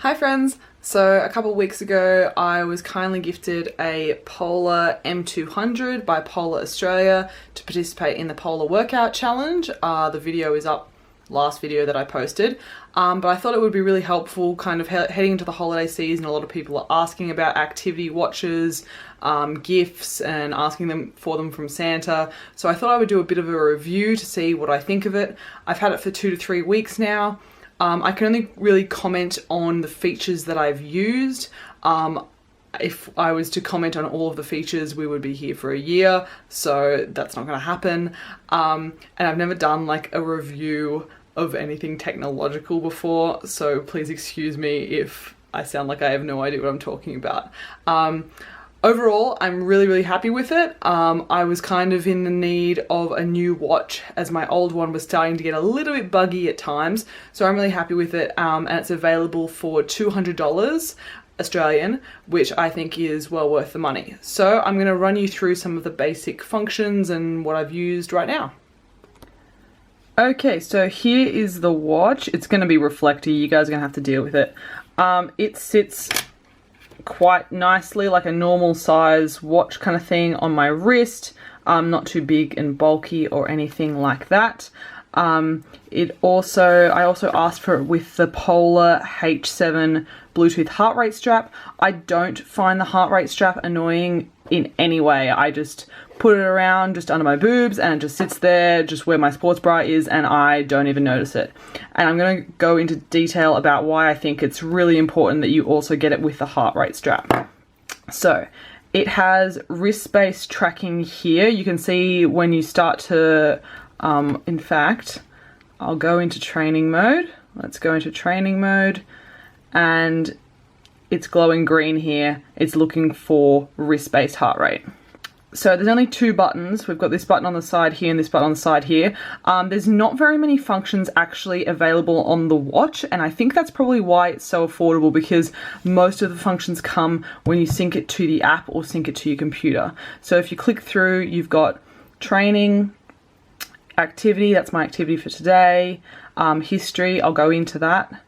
Hi friends! So a couple of weeks ago I was kindly gifted a Polar M200 by Polar Australia to participate in the Polar Workout Challenge. The video is up, last video that I posted, but I thought it would be really helpful kind of heading into the holiday season. A lot of people are asking about activity watches, gifts, and asking them for them from Santa. So I thought I would do a bit of a review to see what I think of it. I've had it for 2 to 3 weeks now. I can only really comment on the features that I've used. If I was to comment on all of the features, we would be here for a year, so that's not going to happen. And I've never done like a review of anything technological before, so please excuse me if I sound like I have no idea what I'm talking about. Overall, I'm really happy with it. I was kind of in the need of a new watch as my old one was starting to get a little bit buggy at times. So I'm really happy with it, and it's available for $200 Australian, which I think is well worth the money. So I'm going to run you through some of the basic functions and what I've used right now. Okay, so here is the watch. It's going to be reflecty. You guys are going to have to deal with it. It sits quite nicely, like a normal size watch kind of thing on my wrist, not too big and bulky or anything like that. I also asked for it with the Polar H7 Bluetooth heart rate strap. I don't find the heart rate strap annoying in any way. I just put it around just under my boobs and it just sits there just where my sports bra is, and I don't even notice it. And I'm going to go into detail about why I think it's really important that you also get it with the heart rate strap. So it has wrist-based tracking here. You can see when you start to, in fact, I'll go into training mode. Let's go into training mode, and it's glowing green here. It's looking for wrist-based heart rate. So there's only 2 buttons. We've got this button on the side here and this button on the side here. There's not very many functions actually available on the watch, and I think that's probably why it's so affordable, because most of the functions come when you sync it to the app or sync it to your computer. So if you click through, you've got training, activity, that's my activity for today, history, I'll go into that.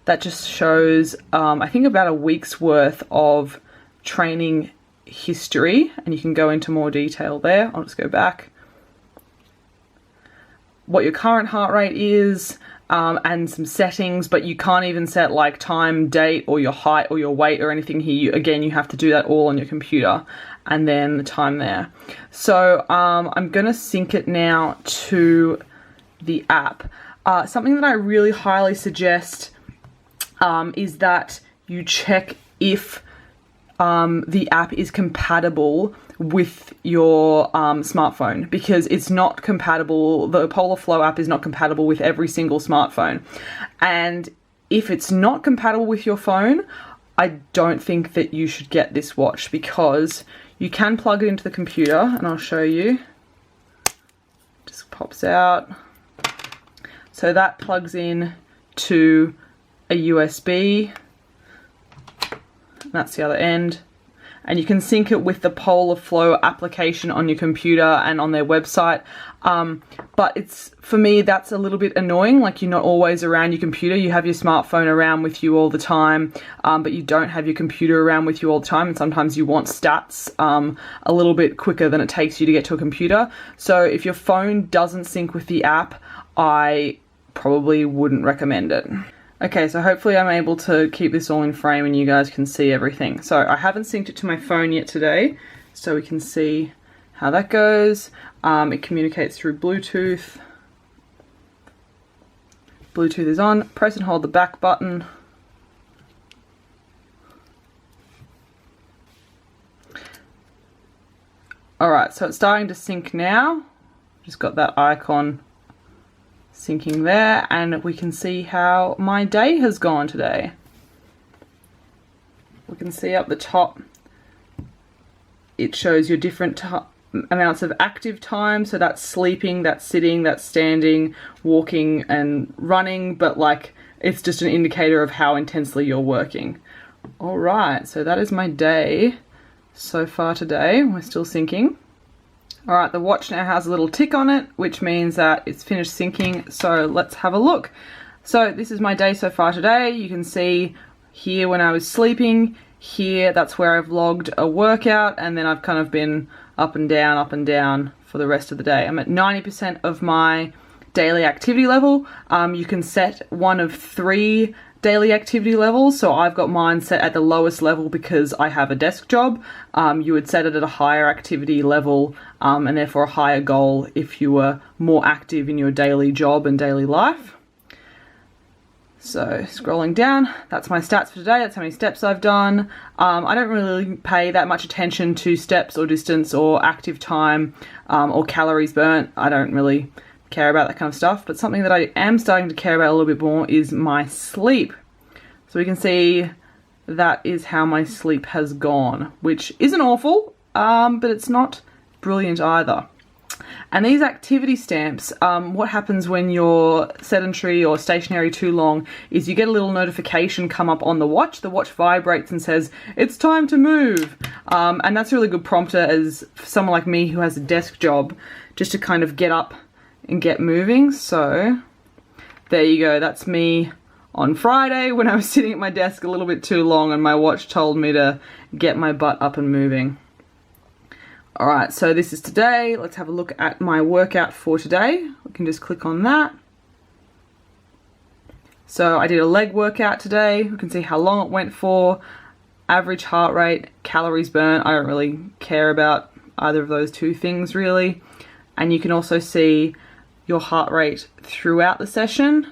That just shows, I think, about a week's worth of training history, and you can go into more detail there. I'll just go back. What your current heart rate is, and some settings, but you can't even set like time, date, or your height or your weight or anything here. Again, you have to do that all on your computer, and then the time there. So I'm gonna sync it now to the app. Something that I really highly suggest is that you check if the app is compatible with your smartphone, because it's not compatible. The Polar Flow app is not compatible with every single smartphone. And if it's not compatible with your phone, I don't think that you should get this watch, because you can plug it into the computer, and I'll show you. Just pops out. So that plugs in to a USB. That's the other end, and you can sync it with the Polar Flow application on your computer and on their website. But for me, that's a little bit annoying. Like, you're not always around your computer. You have your smartphone around with you all the time, but you don't have your computer around with you all the time, and sometimes you want stats a little bit quicker than it takes you to get to a computer. So if your phone doesn't sync with the app, I probably wouldn't recommend it. Okay, so hopefully I'm able to keep this all in frame and you guys can see everything. So I haven't synced it to my phone yet today, so we can see how that goes. It communicates through Bluetooth. Bluetooth is on. Press and hold the back button. Alright, so it's starting to sync now. Just got that icon syncing there, and we can see how my day has gone today. We can see up the top it shows your different amounts of active time. So that's sleeping, that's sitting, that's standing, walking and running, but like it's just an indicator of how intensely you're working. Alright, so that is my day so far today. We're still syncing. Alright, the watch now has a little tick on it, which means that it's finished syncing, so let's have a look. So this is my day so far today. You can see here when I was sleeping. Here, that's where I've logged a workout, and then I've kind of been up and down for the rest of the day. I'm at 90% of my daily activity level. You can set one of 3 daily activity levels, so I've got mine set at the lowest level because I have a desk job. You would set it at a higher activity level and therefore a higher goal if you were more active in your daily job and daily life. So scrolling down, that's my stats for today. That's how many steps I've done. I don't really pay that much attention to steps or distance or active time or calories burnt. I don't really care about that kind of stuff, but something that I am starting to care about a little bit more is my sleep. So we can see that is how my sleep has gone, which isn't awful, but it's not brilliant either. And these activity stamps, what happens when you're sedentary or stationary too long is you get a little notification come up on the watch. The watch vibrates and says, it's time to move. And that's a really good prompter as someone like me who has a desk job, just to kind of get up and get moving. So there you go. That's me on Friday when I was sitting at my desk a little bit too long and my watch told me to get my butt up and moving. Alright, so this is today. Let's have a look at my workout for today. We can just click on that. So I did a leg workout today. We can see how long it went for, average heart rate, calories burnt. I don't really care about either of those 2 things really. And you can also see your heart rate throughout the session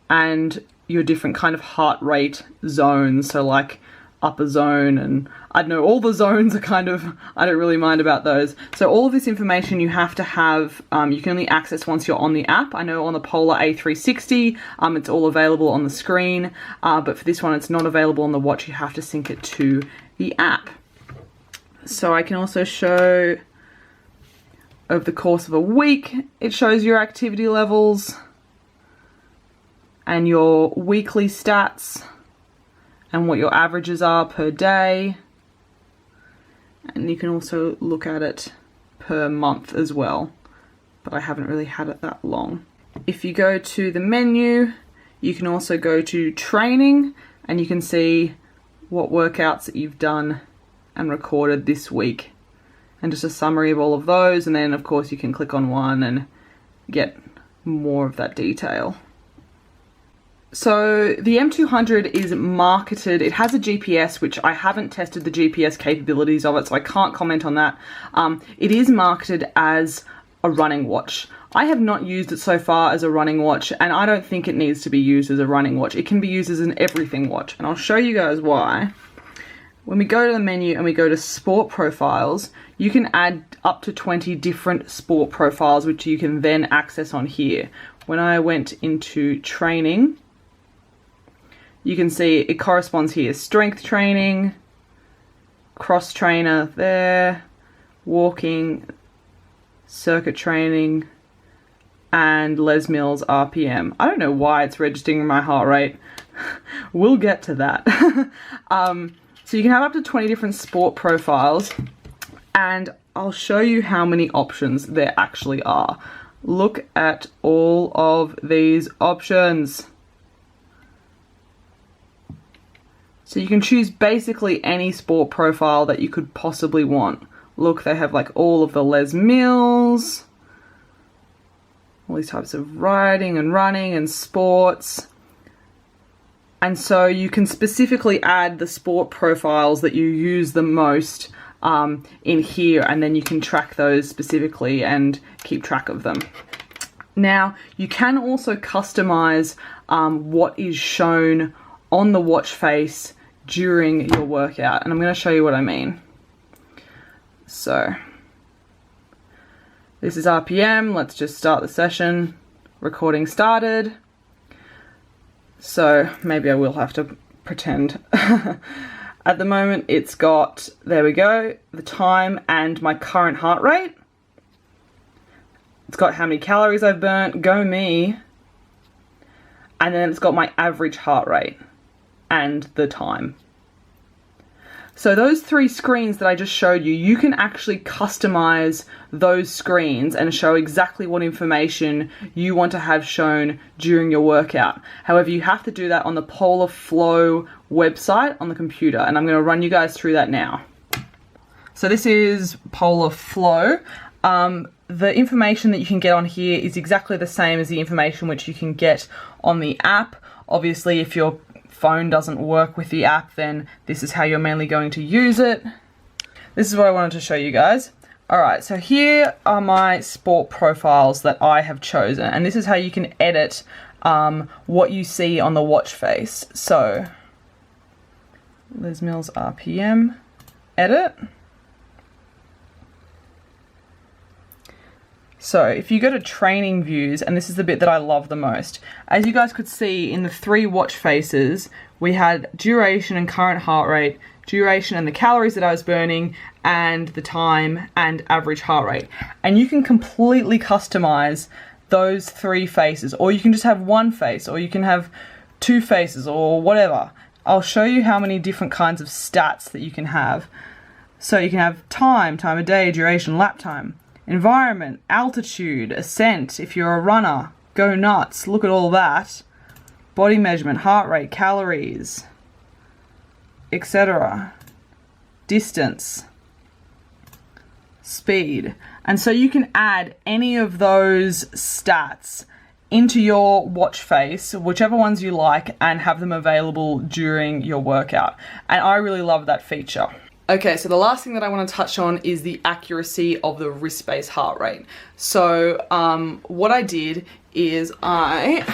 and your different kind of heart rate zones. So like upper zone and I don't know, all the zones are kind of, I don't really mind about those. So all of this information you have to have, you can only access once you're on the app. I know on the Polar A360, it's all available on the screen, but for this one it's not available on the watch. You have to sync it to the app. So I can also show over the course of a week, it shows your activity levels and your weekly stats and what your averages are per day. And you can also look at it per month as well, but I haven't really had it that long. If you go to the menu, you can also go to training and you can see what workouts that you've done and recorded this week. And just a summary of all of those, and then of course you can click on one and get more of that detail. So the M200 is marketed, it has a GPS, which I haven't tested the GPS capabilities of it, so I can't comment on that. It is marketed as a running watch. I have not used it so far as a running watch, and I don't think it needs to be used as a running watch. It can be used as an everything watch, and I'll show you guys why. When we go to the menu and we go to sport profiles, you can add up to 20 different sport profiles, which you can then access on here. When I went into training, you can see it corresponds here. Strength training, cross trainer there, walking, circuit training, and Les Mills RPM. I don't know why it's registering my heart rate. We'll get to that. So you can have up to 20 different sport profiles, and I'll show you how many options there actually are. Look at all of these options. So you can choose basically any sport profile that you could possibly want. Look, they have like all of the Les Mills, all these types of riding and running and sports. And so you can specifically add the sport profiles that you use the most in here, and then you can track those specifically and keep track of them. Now, you can also customize what is shown on the watch face during your workout, and I'm going to show you what I mean. So this is RPM. Let's just start the session. Recording started. So maybe I will have to pretend. At the moment it's got, there we go, the time and my current heart rate. It's got how many calories I've burnt, go me. And then it's got my average heart rate and the time. So those 3 screens that I just showed you, you can actually customize those screens and show exactly what information you want to have shown during your workout. However, you have to do that on the Polar Flow website on the computer, and I'm going to run you guys through that now. So this is Polar Flow. The information that you can get on here is exactly the same as the information which you can get on the app. Obviously, if your phone doesn't work with the app, then this is how you're mainly going to use it. This is what I wanted to show you guys. Alright, so here are my sport profiles that I have chosen, and this is how you can edit what you see on the watch face. So, Les Mills RPM, edit. So if you go to training views, and this is the bit that I love the most, as you guys could see in the 3 watch faces, we had duration and current heart rate, duration and the calories that I was burning, and the time and average heart rate. And you can completely customize those 3 faces, or you can just have 1 face, or you can have 2 faces, or whatever. I'll show you how many different kinds of stats that you can have. So you can have time of day, duration, lap time. Environment, altitude, ascent, if you're a runner, go nuts, look at all that. Body measurement, heart rate, calories, etc. Distance, speed. And so you can add any of those stats into your watch face, whichever ones you like, and have them available during your workout. And I really love that feature. Okay, so the last thing that I want to touch on is the accuracy of the wrist-based heart rate. So what I did is I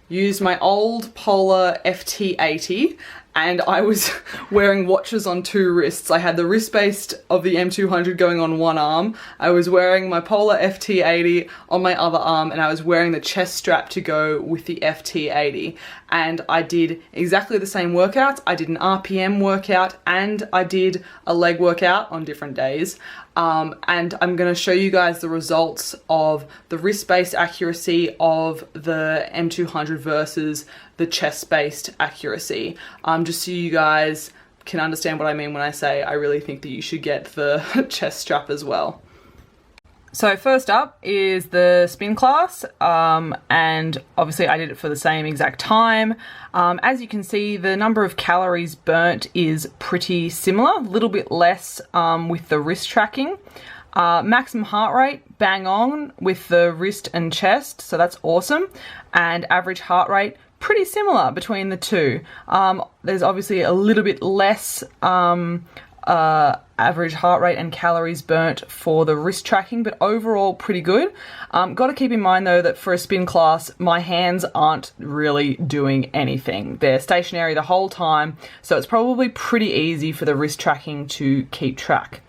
used my old Polar FT80, and I was wearing watches on 2 wrists. I had the wrist-based of the M200 going on 1 arm. I was wearing my Polar FT80 on my other arm, and I was wearing the chest strap to go with the FT80. And I did exactly the same workouts. I did an RPM workout and I did a leg workout on different days. And I'm going to show you guys the results of the wrist-based accuracy of the M200 versus the chest-based accuracy, just so you guys can understand what I mean when I say I really think that you should get the chest strap as well. So first up is the spin class, and obviously I did it for the same exact time. As you can see, the number of calories burnt is pretty similar, a little bit less with the wrist tracking. Maximum heart rate, bang on with the wrist and chest, so that's awesome. And average heart rate, pretty similar between the 2. There's obviously a little bit less average heart rate and calories burnt for the wrist tracking, but overall pretty good. Got to keep in mind though that for a spin class, my hands aren't really doing anything. They're stationary the whole time, so it's probably pretty easy for the wrist tracking to keep track.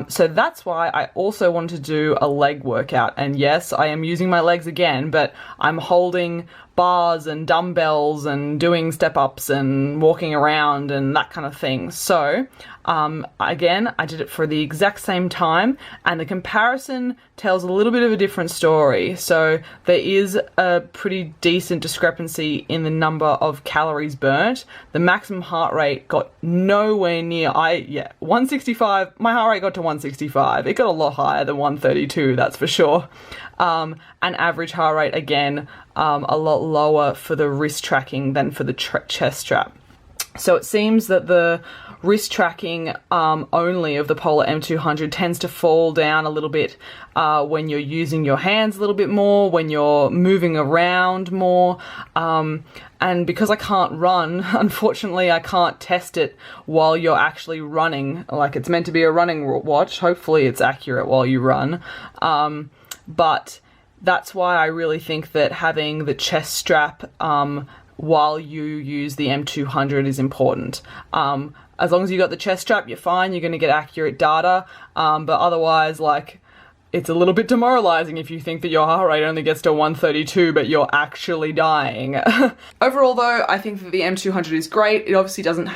So that's why I also want to do a leg workout. And yes, I am using my legs again, but I'm holding bars and dumbbells and doing step-ups and walking around and that kind of thing. So again, I did it for the exact same time, and the comparison tells a little bit of a different story. So there is a pretty decent discrepancy in the number of calories burnt. The maximum heart rate got nowhere near, 165, my heart rate got to 165. It got a lot higher than 132, that's for sure. And average heart rate, again, a lot lower for the wrist tracking than for the chest strap. So it seems that the wrist tracking only of the Polar M200 tends to fall down a little bit when you're using your hands a little bit more, when you're moving around more. And because I can't run, unfortunately, I can't test it while you're actually running. Like, it's meant to be a running watch. Hopefully it's accurate while you run. But that's why I really think that having the chest strap while you use the M200 is important. As long as you got the chest strap, you're fine, you're going to get accurate data, but otherwise, like, it's a little bit demoralizing if you think that your heart rate only gets to 132 but you're actually dying. Overall though, I think that the M200 is great. It obviously doesn't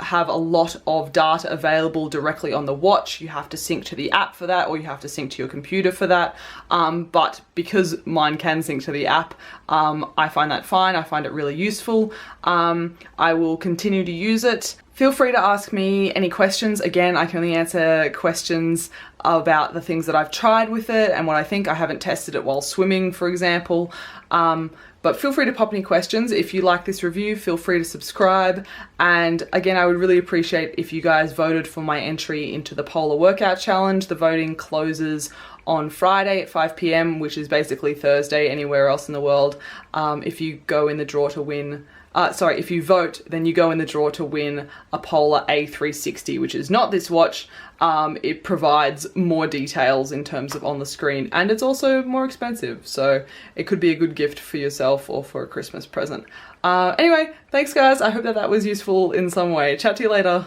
have a lot of data available directly on the watch. You have to sync to the app for that, or you have to sync to your computer for that. But because mine can sync to the app, I find that fine. I find it really useful. I will continue to use it Feel free to ask me any questions. Again, I can only answer questions about the things that I've tried with it and what I think. I haven't tested it while swimming, for example. But feel free to pop any questions. If you like this review, feel free to subscribe. And again, I would really appreciate if you guys voted for my entry into the Polar Workout Challenge. The voting closes on Friday at 5 p.m, which is basically Thursday anywhere else in the world. If you go in the draw to win, if you vote, then you go in the draw to win a Polar A360, which is not this watch. It provides more details in terms of on the screen, and it's also more expensive, so it could be a good gift for yourself or for a Christmas present. Anyway, thanks guys. I hope that was useful in some way. Chat to you later.